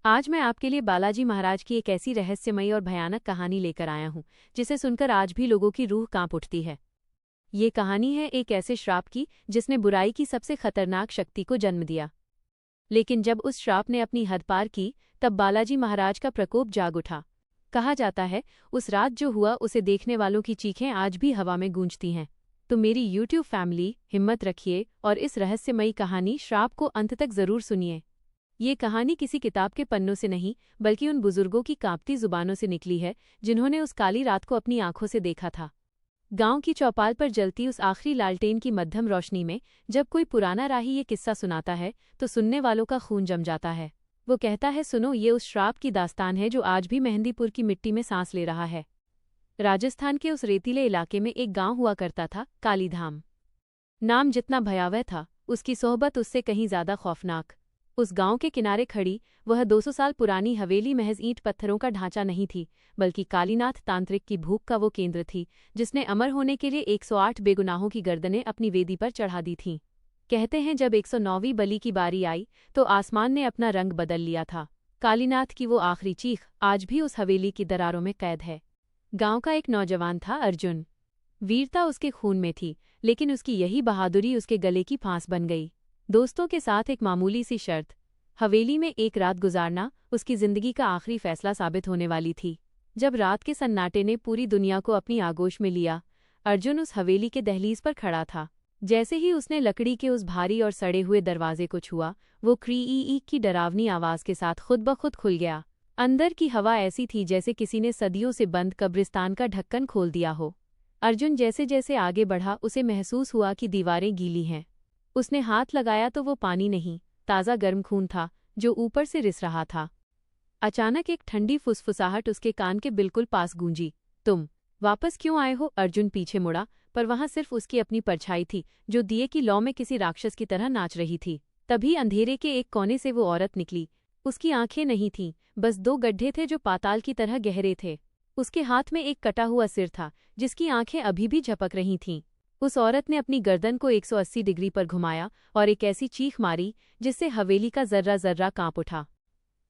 आज मैं आपके लिए बालाजी महाराज की एक ऐसी रहस्यमयी और भयानक कहानी लेकर आया हूँ जिसे सुनकर आज भी लोगों की रूह कांप उठती है। ये कहानी है एक ऐसे श्राप की जिसने बुराई की सबसे खतरनाक शक्ति को जन्म दिया। लेकिन जब उस श्राप ने अपनी हद पार की तब बालाजी महाराज का प्रकोप जाग उठा। कहा जाता है उस रात जो हुआ उसे देखने वालों की चीखें आज भी हवा में गूंजती हैं। तो मेरी YouTube फैमिली हिम्मत रखिए और इस रहस्यमयी कहानी श्राप को अंत तक जरूर सुनिए। ये कहानी किसी किताब के पन्नों से नहीं बल्कि उन बुजुर्गों की कांपती जुबानों से निकली है जिन्होंने उस काली रात को अपनी आंखों से देखा था। गांव की चौपाल पर जलती उस आखिरी लालटेन की मध्यम रोशनी में जब कोई पुराना राही ये किस्सा सुनाता है तो सुनने वालों का खून जम जाता है। वो कहता है, सुनो, ये उस श्राप की दास्तान है जो आज भी मेहंदीपुर की मिट्टी में सांस ले रहा है। राजस्थान के उस रेतीले इलाके में एक गांव हुआ करता था, कालीधाम। नाम जितना भयावह था उसकी सोहबत उससे कहीं ज्यादा खौफनाक। उस गांव के किनारे खड़ी वह 200 साल पुरानी हवेली महज ईंट पत्थरों का ढांचा नहीं थी बल्कि कालीनाथ तांत्रिक की भूख का वो केंद्र थी जिसने अमर होने के लिए 108 बेगुनाहों की गर्दनें अपनी वेदी पर चढ़ा दी थीं। कहते हैं जब 109वीं बलि की बारी आई तो आसमान ने अपना रंग बदल लिया था। कालीनाथ की वो आखिरी चीख आज भी उस हवेली की दरारों में कैद है। गांव का एक नौजवान था, अर्जुन। वीरता उसके खून में थी, लेकिन उसकी यही बहादुरी उसके गले की फांस बन गई। दोस्तों के साथ एक मामूली सी शर्त, हवेली में एक रात गुजारना उसकी जिंदगी का आखिरी फैसला साबित होने वाली थी। जब रात के सन्नाटे ने पूरी दुनिया को अपनी आगोश में लिया, अर्जुन उस हवेली के दहलीज पर खड़ा था। जैसे ही उसने लकड़ी के उस भारी और सड़े हुए दरवाजे को छुआ, वो क्री की डरावनी आवाज के साथ खुद ब खुद खुल गया। अंदर की हवा ऐसी थी जैसे किसी ने सदियों से बंद कब्रिस्तान का ढक्कन खोल दिया हो। अर्जुन जैसे जैसे आगे बढ़ा उसे महसूस हुआ कि दीवारें गीली हैं। उसने हाथ लगाया तो वो पानी नहीं, ताज़ा गर्म खून था जो ऊपर से रिस रहा था। अचानक एक ठंडी फुसफुसाहट उसके कान के बिल्कुल पास गूंजी। तुम वापस क्यों आए हो? अर्जुन पीछे मुड़ा, पर वहां सिर्फ उसकी अपनी परछाई थी जो दिए की लौ में किसी राक्षस की तरह नाच रही थी। तभी अंधेरे के एक कोने से वो औरत निकली। उसकी आंखें नहीं थीं, बस 2 गड्ढे थे जो पाताल की तरह गहरे थे। उसके हाथ में एक कटा हुआ सिर था जिसकी आंखें अभी भी झपक रही थीं। उस औरत ने अपनी गर्दन को 180 डिग्री पर घुमाया और एक ऐसी चीख मारी जिससे हवेली का जर्रा जर्रा कांप उठा।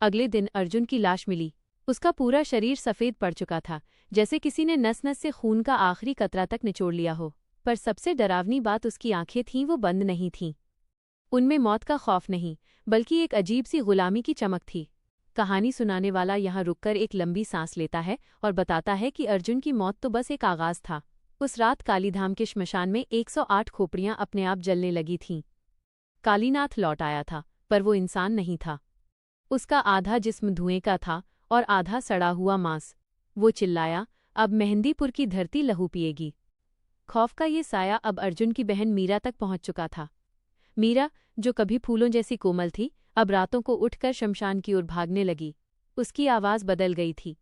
अगले दिन अर्जुन की लाश मिली। उसका पूरा शरीर सफ़ेद पड़ चुका था, जैसे किसी ने नस नस से खून का आखिरी कतरा तक निचोड़ लिया हो। पर सबसे डरावनी बात, उसकी आंखें थीं वो बंद नहीं थीं। उनमें मौत का खौफ नहीं बल्कि एक अजीब सी गुलामी की चमक थी। कहानी सुनाने वाला यहाँ रुककर एक लंबी सांस लेता है और बताता है कि अर्जुन की मौत तो बस एक आगाज था। उस रात कालीधाम के श्मशान में 108 खोपड़ियां अपने आप जलने लगी थीं। कालीनाथ लौट आया था, पर वो इंसान नहीं था। उसका आधा जिस्म धुएं का था और आधा सड़ा हुआ मांस। वो चिल्लाया, अब मेहंदीपुर की धरती लहू पिएगी। खौफ का ये साया अब अर्जुन की बहन मीरा तक पहुंच चुका था। मीरा, जो कभी फूलों जैसी कोमल थी, अब रातों को उठकर शमशान की ओर भागने लगी। उसकी आवाज बदल गई थी।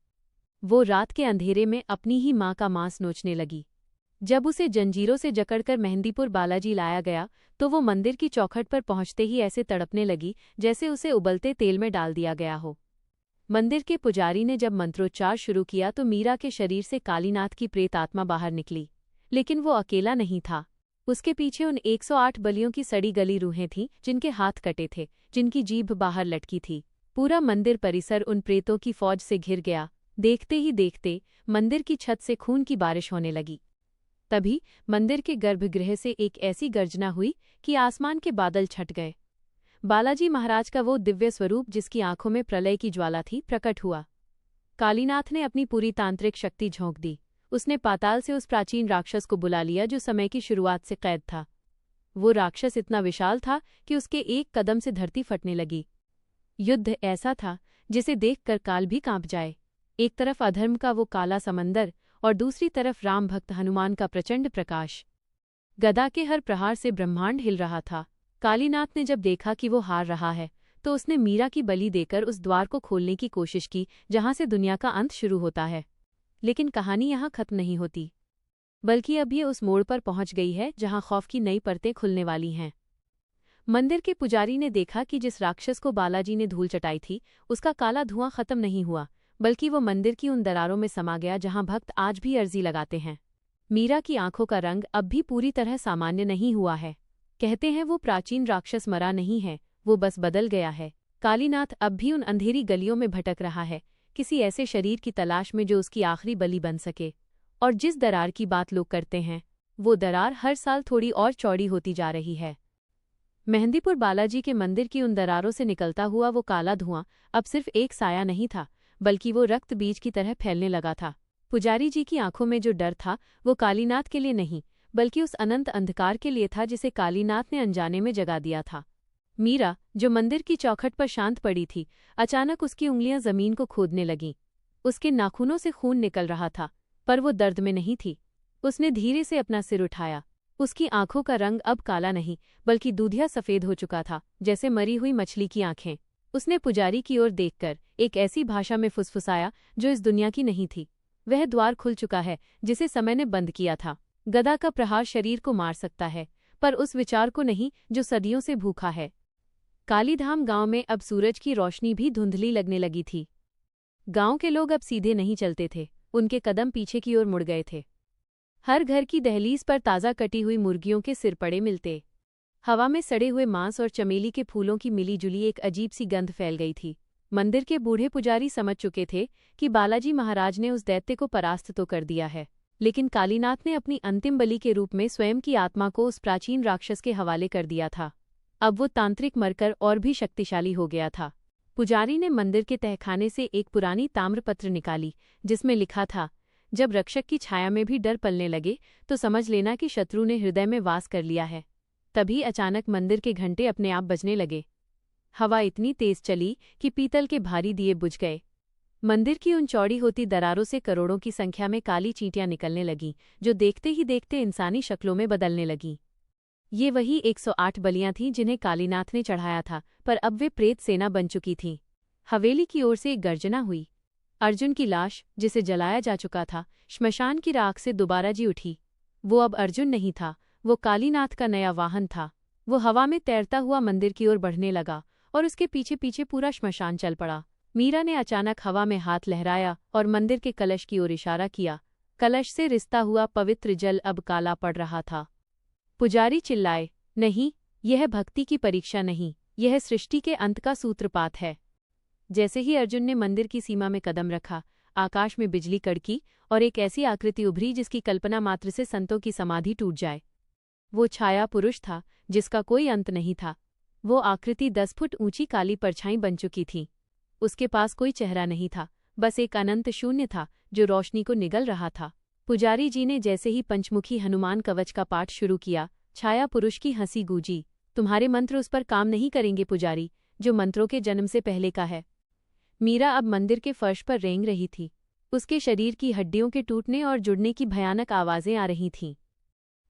वो रात के अंधेरे में अपनी ही माँ का मांस नोचने लगी। जब उसे जंजीरों से जकड़कर मेहंदीपुर बालाजी लाया गया तो वो मंदिर की चौखट पर पहुंचते ही ऐसे तड़पने लगी जैसे उसे उबलते तेल में डाल दिया गया हो। मंदिर के पुजारी ने जब मंत्रोच्चार शुरू किया तो मीरा के शरीर से कालीनाथ की प्रेत आत्मा बाहर निकली। लेकिन वो अकेला नहीं था। उसके पीछे उन 108 बलियों की सड़ी गली रूहें थीं जिनके हाथ कटे थे, जिनकी जीभ बाहर लटकी थी। पूरा मंदिर परिसर उन प्रेतों की फौज से घिर गया। देखते ही देखते मंदिर की छत से खून की बारिश होने लगी। तभी मंदिर के गर्भगृह से एक ऐसी गर्जना हुई कि आसमान के बादल छट गए। बालाजी महाराज का वो दिव्य स्वरूप जिसकी आंखों में प्रलय की ज्वाला थी, प्रकट हुआ। कालीनाथ ने अपनी पूरी तांत्रिक शक्ति झोंक दी। उसने पाताल से उस प्राचीन राक्षस को बुला लिया जो समय की शुरुआत से कैद था। वो राक्षस इतना विशाल था कि उसके एक कदम से धरती फटने लगी। युद्ध ऐसा था जिसे देखकर काल भी कांप जाए। एक तरफ अधर्म का वो काला समंदर और दूसरी तरफ राम भक्त हनुमान का प्रचंड प्रकाश। गदा के हर प्रहार से ब्रह्मांड हिल रहा था। कालीनाथ ने जब देखा कि वो हार रहा है तो उसने मीरा की बलि देकर उस द्वार को खोलने की कोशिश की जहां से दुनिया का अंत शुरू होता है। लेकिन कहानी यहाँ खत्म नहीं होती, बल्कि अब ये उस मोड़ पर पहुंच गई है जहां खौफ की नई परतें खुलने वाली हैं। मंदिर के पुजारी ने देखा कि जिस राक्षस को बालाजी ने धूल चटाई थी उसका काला धुआं खत्म नहीं हुआ, बल्कि वो मंदिर की उन दरारों में समा गया जहां भक्त आज भी अर्जी लगाते हैं। मीरा की आंखों का रंग अब भी पूरी तरह सामान्य नहीं हुआ है। कहते हैं वो प्राचीन राक्षस मरा नहीं है, वो बस बदल गया है। कालीनाथ अब भी उन अंधेरी गलियों में भटक रहा है, किसी ऐसे शरीर की तलाश में जो उसकी आखिरी बलि बन सके। और जिस दरार की बात लोग करते हैं, वो दरार हर साल थोड़ी और चौड़ी होती जा रही है। मेहंदीपुर बालाजी के मंदिर की उन दरारों से निकलता हुआ वो काला धुआं अब सिर्फ एक साया नहीं था, बल्कि वो रक्त बीज की तरह फैलने लगा था। पुजारी जी की आंखों में जो डर था, वो कालीनाथ के लिए नहीं, बल्कि उस अनंत अंधकार के लिए था जिसे कालीनाथ ने अनजाने में जगा दिया था। मीरा, जो मंदिर की चौखट पर शांत पड़ी थी, अचानक उसकी उंगलियां जमीन को खोदने लगीं। उसके नाखूनों से खून निकल रहा था, पर वो दर्द में नहीं थी। उसने धीरे से अपना सिर उठाया। उसकी आंखों का रंग अब काला नहीं, बल्कि दूधिया सफेद हो चुका था, जैसे मरी हुई मछली की आंखें। उसने पुजारी की ओर देखकर एक ऐसी भाषा में फुसफुसाया जो इस दुनिया की नहीं थी। वह द्वार खुल चुका है जिसे समय ने बंद किया था। गदा का प्रहार शरीर को मार सकता है, पर उस विचार को नहीं जो सदियों से भूखा है। कालीधाम गांव में अब सूरज की रोशनी भी धुंधली लगने लगी थी। गांव के लोग अब सीधे नहीं चलते थे, उनके कदम पीछे की ओर मुड़ गए थे। हर घर की दहलीज पर ताज़ा कटी हुई मुर्गियों के सिर पड़े मिलते। हवा में सड़े हुए मांस और चमेली के फूलों की मिली जुली एक अजीब सी गंध फैल गई थी। मंदिर के बूढ़े पुजारी समझ चुके थे कि बालाजी महाराज ने उस दैत्य को परास्त तो कर दिया है, लेकिन कालीनाथ ने अपनी अंतिम बलि के रूप में स्वयं की आत्मा को उस प्राचीन राक्षस के हवाले कर दिया था। अब वो तांत्रिक मरकर और भी शक्तिशाली हो गया था। पुजारी ने मंदिर के तहखाने से एक पुरानी ताम्रपत्र निकाली, जिसमें लिखा था, जब रक्षक की छाया में भी डर पलने लगे तो समझ लेना कि शत्रु ने हृदय में वास कर लिया है। तभी अचानक मंदिर के घंटे अपने आप बजने लगे। हवा इतनी तेज चली कि पीतल के भारी दिए बुझ गए। मंदिर की उन चौड़ी होती दरारों से करोड़ों की संख्या में काली चींटियां निकलने लगीं, जो देखते ही देखते इंसानी शक्लों में बदलने लगीं। ये वही 108 बलियां थीं जिन्हें कालीनाथ ने चढ़ाया था, पर अब वे प्रेत सेना बन चुकी थीं। हवेली की ओर से एक गर्जना हुई। अर्जुन की लाश, जिसे जलाया जा चुका था, श्मशान की राख से दोबारा जी उठी। वो अब अर्जुन नहीं था, वो कालीनाथ का नया वाहन था। वो हवा में तैरता हुआ मंदिर की ओर बढ़ने लगा और उसके पीछे पीछे पूरा श्मशान चल पड़ा। मीरा ने अचानक हवा में हाथ लहराया और मंदिर के कलश की ओर इशारा किया। कलश से रिसता हुआ पवित्र जल अब काला पड़ रहा था। पुजारी चिल्लाए, नहीं, यह भक्ति की परीक्षा नहीं, यह सृष्टि के अंत का सूत्रपात है। जैसे ही अर्जुन ने मंदिर की सीमा में कदम रखा, आकाश में बिजली कड़की और एक ऐसी आकृति उभरी जिसकी कल्पना मात्र से संतों की समाधि टूट जाए। वो छाया पुरुष था जिसका कोई अंत नहीं था। वो आकृति 10 फुट ऊंची काली परछाई बन चुकी थी। उसके पास कोई चेहरा नहीं था, बस एक अनंत शून्य था जो रोशनी को निगल रहा था। पुजारी जी ने जैसे ही पंचमुखी हनुमान कवच का पाठ शुरू किया, छाया पुरुष की हंसी गूंजी। तुम्हारे मंत्र उस पर काम नहीं करेंगे पुजारी, जो मंत्रों के जन्म से पहले का है। मीरा अब मंदिर के फर्श पर रेंग रही थी। उसके शरीर की हड्डियों के टूटने और जुड़ने की भयानक आवाजें आ रही थीं।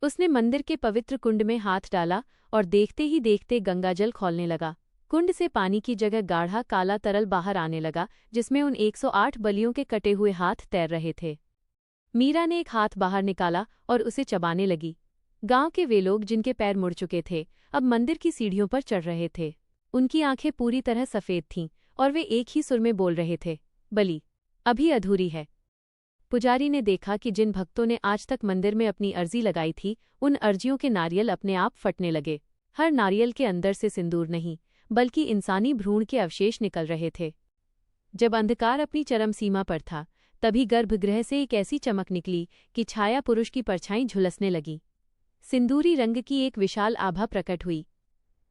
उसने मंदिर के पवित्र कुंड में हाथ डाला और देखते ही देखते गंगाजल खौलने लगा। कुंड से पानी की जगह गाढ़ा काला तरल बाहर आने लगा, जिसमें उन 108 बलियों के कटे हुए हाथ तैर रहे थे। मीरा ने एक हाथ बाहर निकाला और उसे चबाने लगी। गांव के वे लोग जिनके पैर मुड़ चुके थे, अब मंदिर की सीढ़ियों पर चढ़ रहे थे। उनकी आंखें पूरी तरह सफ़ेद थीं और वे एक ही सुर में बोल रहे थे, बलि अभी अधूरी है। पुजारी ने देखा कि जिन भक्तों ने आज तक मंदिर में अपनी अर्जी लगाई थी, उन अर्जियों के नारियल अपने आप फटने लगे। हर नारियल के अंदर से सिंदूर नहीं, बल्कि इंसानी भ्रूण के अवशेष निकल रहे थे। जब अंधकार अपनी चरम सीमा पर था, तभी गर्भगृह से एक ऐसी चमक निकली कि छाया पुरुष की परछाई झुलसने लगी। सिंदूरी रंग की एक विशाल आभा प्रकट हुई।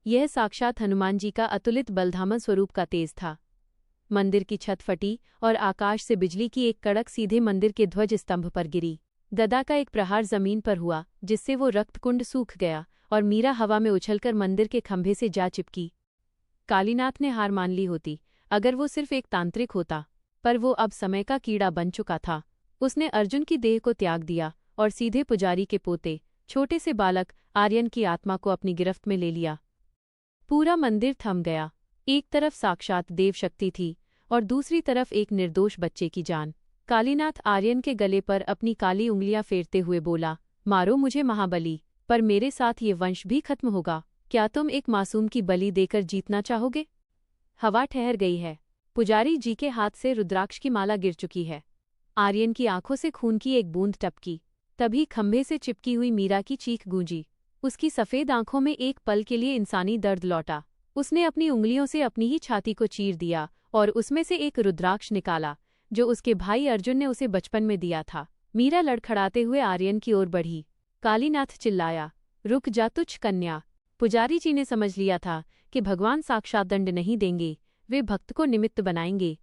यह साक्षात हनुमान जी का अतुलित बलधामा स्वरूप का तेज था। मंदिर की छत फटी और आकाश से बिजली की एक कड़क सीधे मंदिर के ध्वज स्तंभ पर गिरी। गदा का एक प्रहार जमीन पर हुआ, जिससे वो रक्तकुंड सूख गया और मीरा हवा में उछलकर मंदिर के खंभे से जा चिपकी। कालीनाथ ने हार मान ली होती अगर वो सिर्फ एक तांत्रिक होता, पर वो अब समय का कीड़ा बन चुका था। उसने अर्जुन की देह को त्याग दिया और सीधे पुजारी के पोते, छोटे से बालक आर्यन की आत्मा को अपनी गिरफ्त में ले लिया। पूरा मंदिर थम गया। एक तरफ साक्षात देव शक्ति थी और दूसरी तरफ एक निर्दोष बच्चे की जान। कालीनाथ आर्यन के गले पर अपनी काली उंगलियां फेरते हुए बोला, मारो मुझे महाबली, पर मेरे साथ ये वंश भी खत्म होगा। क्या तुम एक मासूम की बलि देकर जीतना चाहोगे? हवा ठहर गई है। पुजारी जी के हाथ से रुद्राक्ष की माला गिर चुकी है। आर्यन की आंखों से खून की एक बूंद टपकी। तभी खंभे से चिपकी हुई मीरा की चीख गूंजी। उसकी सफ़ेद आंखों में एक पल के लिए इंसानी दर्द लौटा। उसने अपनी उंगलियों से अपनी ही छाती को चीर दिया और उसमें से एक रुद्राक्ष निकाला, जो उसके भाई अर्जुन ने उसे बचपन में दिया था। मीरा लड़खड़ाते हुए आर्यन की ओर बढ़ी। कालीनाथ चिल्लाया, रुक जा तुच्छ कन्या। पुजारी जी ने समझ लिया था कि भगवान साक्षात दंड नहीं देंगे, वे भक्त को निमित्त बनाएंगे।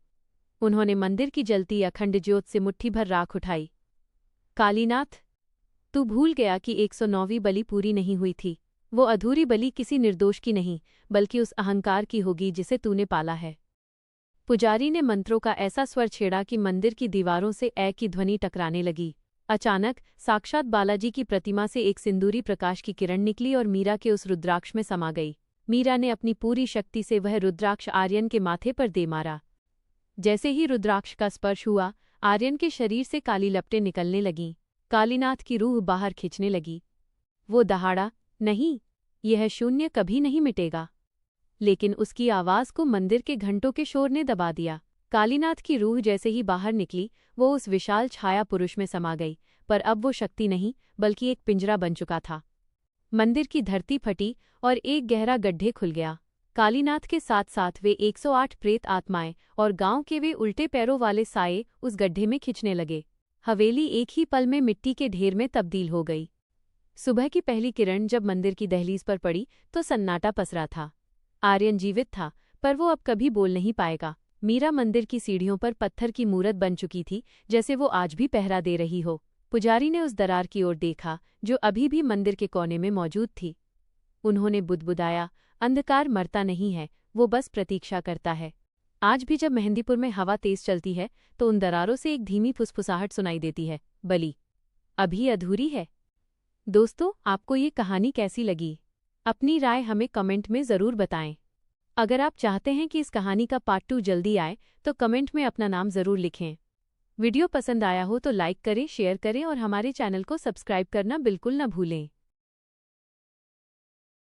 उन्होंने मंदिर की जलती अखंड ज्योत से मुट्ठी भर राख उठाई। कालीनाथ, तू भूल गया कि 109वीं बलि पूरी नहीं हुई थी। वो अधूरी बलि किसी निर्दोष की नहीं, बल्कि उस अहंकार की होगी जिसे तूने पाला है। पुजारी ने मंत्रों का ऐसा स्वर छेड़ा कि मंदिर की दीवारों से ऐ की ध्वनि टकराने लगी। अचानक साक्षात बालाजी की प्रतिमा से एक सिंदूरी प्रकाश की किरण निकली और मीरा के उस रुद्राक्ष में समा गई। मीरा ने अपनी पूरी शक्ति से वह रुद्राक्ष आर्यन के माथे पर दे मारा। जैसे ही रुद्राक्ष का स्पर्श हुआ, आर्यन के शरीर से काली लपटें निकलने लगीं। कालीनाथ की रूह बाहर खींचने लगी। वो दहाड़ा, नहीं, यह शून्य कभी नहीं मिटेगा। लेकिन उसकी आवाज़ को मंदिर के घंटों के शोर ने दबा दिया। कालीनाथ की रूह जैसे ही बाहर निकली, वो उस विशाल छाया पुरुष में समा गई, पर अब वो शक्ति नहीं, बल्कि एक पिंजरा बन चुका था। मंदिर की धरती फटी और एक गहरा गड्ढे खुल गया। कालीनाथ के साथ साथ वे 108 प्रेत आत्माएं और गांव के वे उल्टे पैरों वाले साये उस गड्ढे में खिंचने लगे। हवेली एक ही पल में मिट्टी के ढेर में तब्दील हो गई। सुबह की पहली किरण जब मंदिर की दहलीज पर पड़ी तो सन्नाटा पसरा था। आर्यन जीवित था, पर वो अब कभी बोल नहीं पाएगा। मीरा मंदिर की सीढ़ियों पर पत्थर की मूरत बन चुकी थी, जैसे वो आज भी पहरा दे रही हो। पुजारी ने उस दरार की ओर देखा जो अभी भी मंदिर के कोने में मौजूद थी। उन्होंने बुदबुदाया, अंधकार मरता नहीं है, वो बस प्रतीक्षा करता है। आज भी जब मेहंदीपुर में हवा तेज चलती है तो उन दरारों से एक धीमी फुसफुसाहट सुनाई देती है, बलि अभी अधूरी है। दोस्तों, आपको ये कहानी कैसी लगी? अपनी राय हमें कमेंट में ज़रूर बताएं। अगर आप चाहते हैं कि इस कहानी का पार्ट 2 जल्दी आए तो कमेंट में अपना नाम ज़रूर लिखें। वीडियो पसंद आया हो तो लाइक करें, शेयर करें और हमारे चैनल को सब्सक्राइब करना बिल्कुल न भूलें।